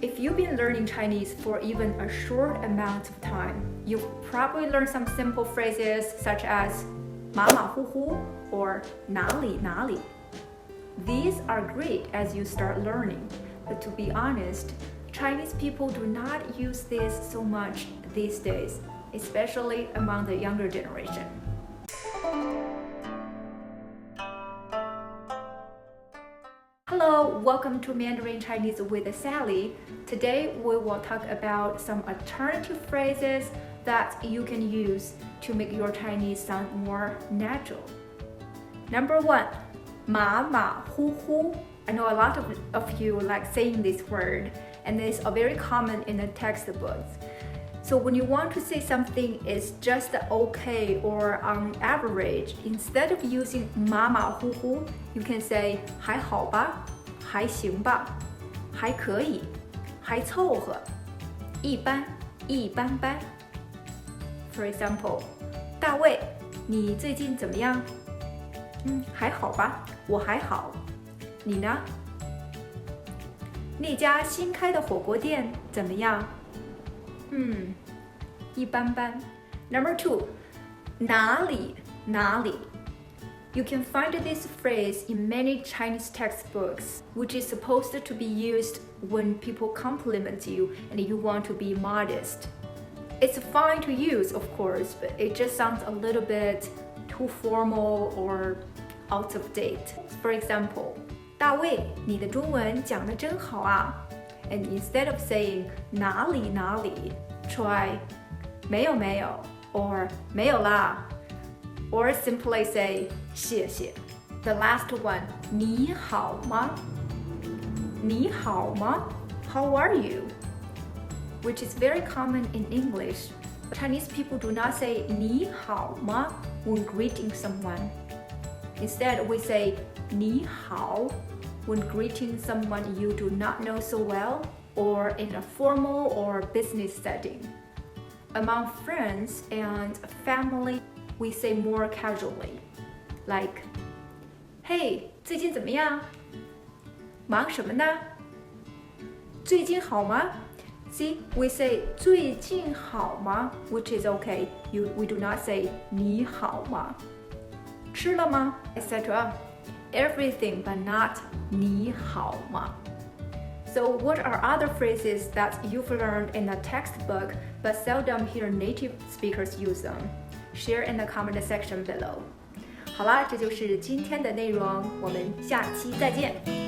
If you've been learning Chinese for even a short amount of time, you've probably learned some simple phrases such as 马马虎虎 or 哪里哪里. These are great as you start learning, but to be honest, Chinese people do not use this so much these days, especially among the younger generation. Hello, welcome to Mandarin Chinese with Sally. Today we will talk about some alternative phrases that you can use to make your Chinese sound more natural. Number 1, 马马虎虎. I know a lot of you like saying this word, and it's very common in the textbooks. So when you want to say something is just okay or on average, instead of using 马马虎虎, you can say 还好吧, 还行吧, 还可以, 还凑合, 一般, 一般般. For example, 大卫，你最近怎么样？还好吧，我还好。你呢？那家新开的火锅店怎么样？一般般。Number 2, 哪里哪里。You can find this phrase in many Chinese textbooks, which is supposed to be used when people compliment you and you want to be modest. It's fine to use, of course, but it just sounds a little bit too formal or out of date. For example, 大卫，你的中文讲得真好啊。And instead of saying 哪里哪里, try 没有没有 or 没有啦 or simply say 谢谢. The last one, 你好吗？你好吗？ How are you? Which is very common in English. But Chinese people do not say 你好吗 when greeting someone. Instead, we say 你好 when greeting someone you do not know so well or in a formal or business setting. Among friends and family, we say more casually, like, Hey, 最近怎么样？忙什么呢？最近好吗？ See, we say 最近好吗 which is okay. We do not say 你好吗？吃了吗 etc. Everything but not 你好吗 So what are other phrases that you've learned in a textbook but seldom hear native speakers use them? Share in the comment section below. 好啦，这就是今天的内容，我们下期再见。